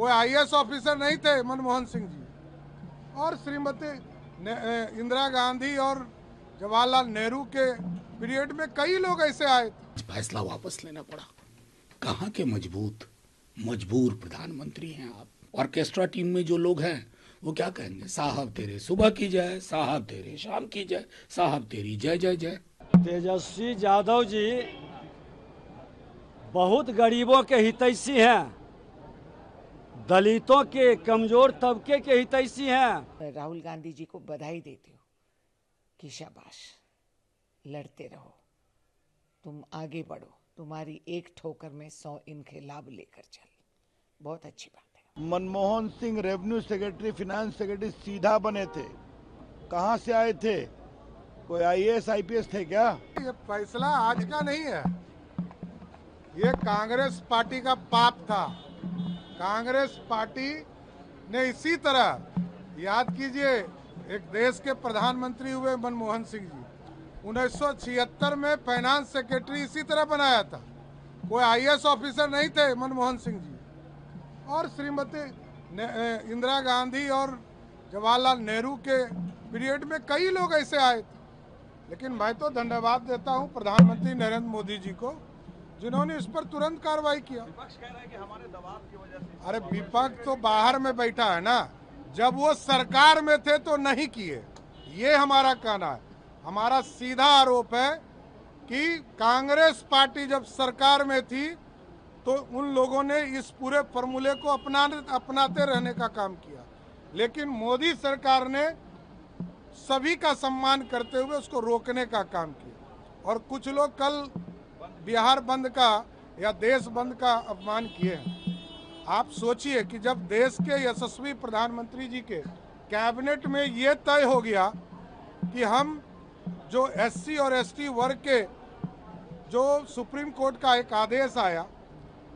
कोई IAS officer नहीं थे मनमोहन सिंह जी, और श्रीमती इंदिरा गांधी और जवाहरलाल नेहरू के पीरियड में कई लोग ऐसे आए थे। फैसला वापस लेना पड़ा। कहाँ के मजबूर प्रधानमंत्री हैं आप। ऑर्केस्ट्रा टीम में जो लोग हैं वो क्या कहेंगे, साहब तेरे सुबह की जय, साहब तेरे शाम की जय, साहब तेरी जय जय जय। तेजस्वी यादव जी बहुत गरीबों के हितैषी हैं, दलितों के, कमजोर तबके के हितैषी हैं। राहुल गांधी जी को बधाई देती हूँ कि शाबाश, लड़ते रहो, तुम आगे बढ़ो, तुम्हारी एक ठोकर में 100 इनकलाब लेकर चल। बहुत अच्छी बात है। Manmohan Singh revenue secretary, finance secretary सीधा बने थे, कहाँ से आए थे? कोई आईएएस आईपीएस थे क्या? ये फैसला आज का नहीं है, ये कांग्रेस पार्टी का पाप था। कांग्रेस पार्टी ने इसी तरह, याद कीजिए, एक देश के प्रधानमंत्री हुए मनमोहन सिंह जी, 1976 में फाइनेंस सेक्रेटरी इसी तरह बनाया था। कोई आईएएस ऑफिसर नहीं थे मनमोहन सिंह जी, और श्रीमती इंदिरा गांधी और जवाहरलाल नेहरू के पीरियड में कई लोग ऐसे आए थे। लेकिन मैं तो धन्यवाद देता हूं प्रधानमंत्री नरेंद्र मोदी जी को, जिन्होंने इस पर तुरंत कार्रवाई किया। विपक्ष कह रहा है कि हमारे दबाव की वजह से। अरे विपक्ष तो बाहर में बैठा है ना, जब वो सरकार में थे तो नहीं किए, ये हमारा कहना है। हमारा सीधा आरोप है कि कांग्रेस पार्टी जब सरकार में थी तो उन लोगों ने इस पूरे फॉर्मूले को अपनाते रहने का काम किया, लेकिन मोदी सरकार ने सभी का सम्मान करते हुए उसको रोकने का काम किया। और कुछ लोग कल बिहार बंद का या देश बंद का अपमान किए हैं। आप सोचिए कि जब देश के यशस्वी प्रधानमंत्री जी के कैबिनेट में ये तय हो गया कि हम जो एससी और एसटी वर्ग के जो सुप्रीम कोर्ट का एक आदेश आया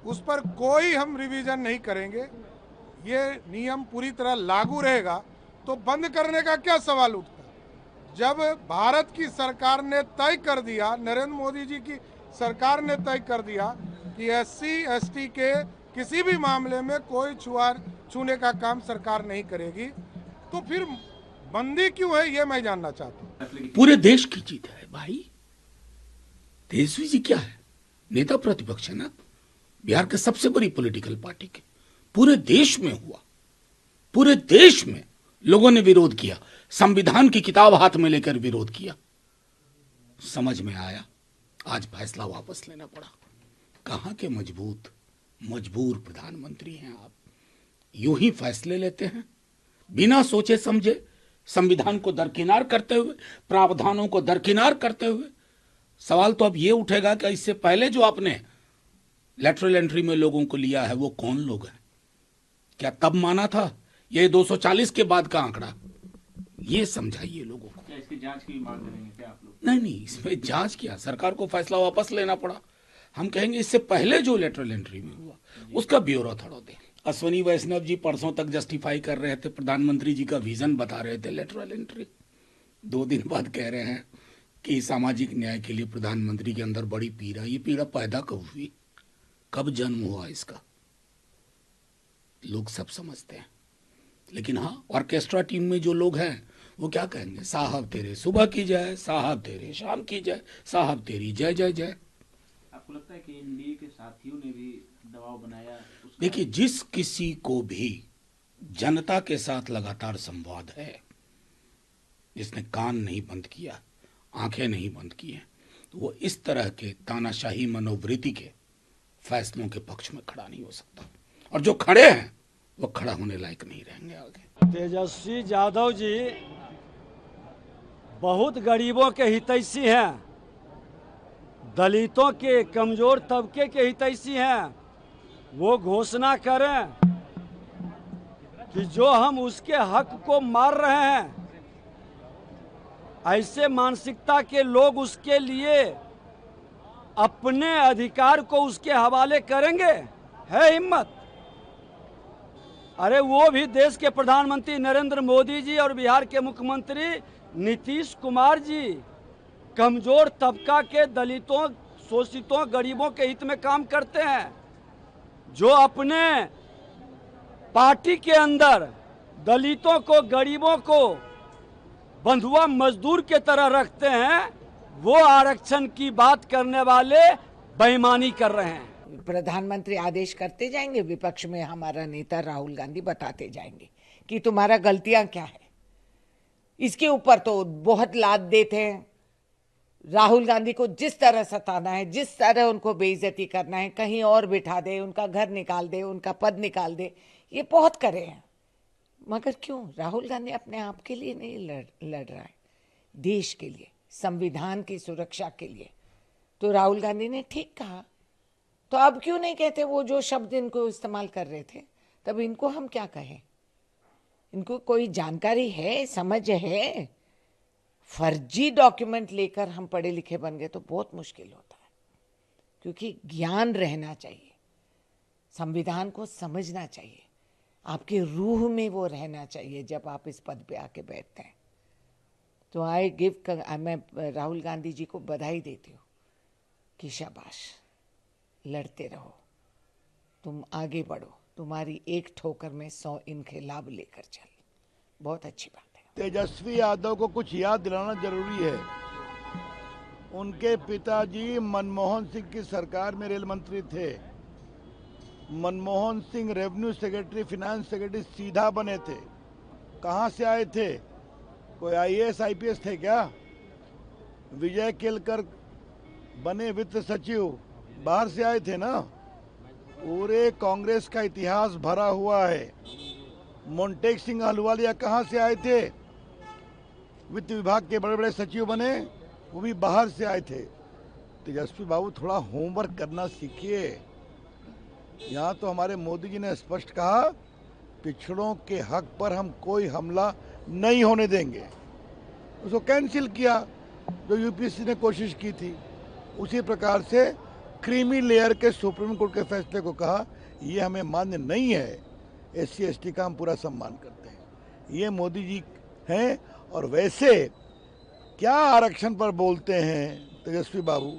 उस पर कोई हम रिवीजन नहीं करेंगे, ये नियम पूरी तरह लागू रहेगा, तो बंद करने का क्या सवाल उठता? जब भारत की सरकार ने तय कर दिया, नरेंद्र मोदी जी की सरकार ने तय कर दिया कि एससी एसटी के किसी भी मामले में कोई छूने का काम सरकार नहीं करेगी, तो फिर बंदी क्यों है, ये मैं जानना चाहता हूँ। पूरे देश की जीत है भाई। तेजस्वी जी क्या है, नेता प्रतिपक्ष है ना, बिहार के सबसे बड़ी पॉलिटिकल पार्टी के। पूरे देश में हुआ, पूरे देश में लोगों ने विरोध किया, संविधान की किताब हाथ में लेकर विरोध किया। समझ में आया, आज फैसला वापस लेना पड़ा। कहाँ के मजबूर प्रधानमंत्री हैं आप। यूं ही फैसले लेते हैं बिना सोचे समझे, संविधान को दरकिनार करते हुए, प्रावधानों को दरकिनार करते हुए। सवाल तो अब ये उठेगा कि इससे पहले जो आपने लेटरल एंट्री में लोगों को लिया है वो कौन लोग हैं? क्या तब माना था? ये 240 के बाद का आंकड़ा, ये समझाइए लोगों को। क्या इसकी जांच की मांग करेंगे क्या आप लोग? नहीं, इसमें जांच किया, सरकार को फैसला वापस लेना पड़ा। हम कहेंगे इससे पहले जो लेटरल एंट्री में हुआ उसका ब्यौरा थोड़ा दे। अश्वनी वैष्णव जी परसों तक जस्टिफाई कर रहे थे, प्रधानमंत्री जी का विजन बता रहे थे लेटरल एंट्री। 2 दिन बाद कह रहे हैं कि सामाजिक न्याय के लिए प्रधानमंत्री के अंदर बड़ी पीड़ा। ये पीड़ा पैदा कब हुई, कब जन्म हुआ इसका, लोग सब समझते हैं। लेकिन हाँ, ऑर्केस्ट्रा टीम में जो लोग हैं वो क्या कहेंगे, साहब तेरे सुबह की जय, साहब तेरे शाम की जय, साहब तेरी जय जय जय। आपको लगता है कि एनडीए के साथियों ने भी दबाव बनाया? देखिए, जिस किसी को भी जनता के साथ लगातार संवाद है, जिसने कान नहीं बंद किया, आंखें नहीं बंद की हैं, तो वो इस तरह के तानाशाही मनोवृत्ति के फैसलों के पक्ष में खड़ा नहीं हो सकता। और जो खड़े हैं वो खड़ा होने लायक नहीं रहेंगे आगे। तेजस्वी यादव जी बहुत गरीबों के हितैषी हैं, दलितों के, कमजोर तबके के हितैषी हैं। वो घोषणा करें कि जो हम उसके हक को मार रहे हैं, ऐसे मानसिकता के लोग उसके लिए अपने अधिकार को उसके हवाले करेंगे? है हिम्मत? अरे वो भी देश के प्रधानमंत्री नरेंद्र मोदी जी और बिहार के मुख्यमंत्री नीतीश कुमार जी कमजोर तबका के, दलितों, शोषितों, गरीबों के हित में काम करते हैं। जो अपने पार्टी के अंदर दलितों को, गरीबों को बंधुआ मजदूर के तरह रखते हैं, वो आरक्षण की बात करने वाले बेईमानी कर रहे हैं। प्रधानमंत्री आदेश करते जाएंगे, विपक्ष में हमारा नेता राहुल गांधी बताते जाएंगे कि तुम्हारा गलतियां क्या है। इसके ऊपर तो बहुत लाद देते हैं। राहुल गांधी को जिस तरह सताना है, जिस तरह उनको बेइज्जती करना है, कहीं और बिठा दे, उनका घर निकाल दे, उनका पद निकाल दे, ये बहुत करे हैं। मगर क्यों? राहुल गांधी अपने आप के लिए नहीं लड़ रहा है, देश के लिए, संविधान की सुरक्षा के लिए। तो राहुल गांधी ने ठीक कहा, तो अब क्यों नहीं कहते वो जो शब्द इनको इस्तेमाल कर रहे थे? तब इनको हम क्या कहें? इनको कोई जानकारी है, समझ है? फर्जी डॉक्यूमेंट लेकर हम पढ़े लिखे बन गए तो बहुत मुश्किल होता है, क्योंकि ज्ञान रहना चाहिए, संविधान को समझना चाहिए, आपके रूह में वो रहना चाहिए जब आप इस पद पे आके बैठते हैं। तो मैं राहुल गांधी जी को बधाई देती हूँ कि शाबाश, लड़ते रहो, तुम आगे बढ़ो, तुम्हारी एक ठोकर में 100 इनकलाब लेकर चल। बहुत अच्छी बात है। तेजस्वी यादव को कुछ याद दिलाना जरूरी है। उनके पिताजी मनमोहन सिंह की सरकार में रेल मंत्री थे। Manmohan Singh revenue secretary, finance secretary सीधा बने थे। कहाँ से आए थे? कोई आईएएस आईपीएस थे क्या? विजय केलकर बने वित्त सचिव, बाहर से आए थे ना। पूरे कांग्रेस का इतिहास भरा हुआ है। मोन्टेक सिंह अहलुवालिया कहाँ से आए थे? वित्त विभाग के बड़े बड़े सचिव बने, वो भी बाहर से आए थे। तेजस्वी बाबू, थोड़ा होमवर्क करना सीखिए। यहाँ तो हमारे मोदी जी ने स्पष्ट कहा, पिछड़ों के हक पर हम कोई हमला नहीं होने देंगे। उसको कैंसिल किया जो यूपीएससी ने कोशिश की थी। उसी प्रकार से क्रीमी लेयर के सुप्रीम कोर्ट के फैसले को कहा, ये हमें मान्य नहीं है। एससी एसटी का हम पूरा सम्मान करते हैं। ये मोदी जी हैं। और वैसे क्या आरक्षण पर बोलते हैं तेजस्वी बाबू?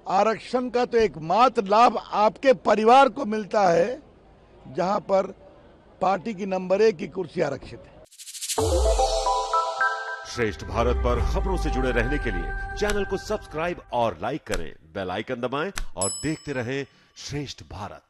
आरक्षण का तो एकमात्र लाभ आपके परिवार को मिलता है, जहां पर पार्टी की नंबर 1 की कुर्सी आरक्षित है। श्रेष्ठ भारत पर खबरों से जुड़े रहने के लिए चैनल को सब्सक्राइब और लाइक करें, बेल आइकन दबाएं और देखते रहें श्रेष्ठ भारत।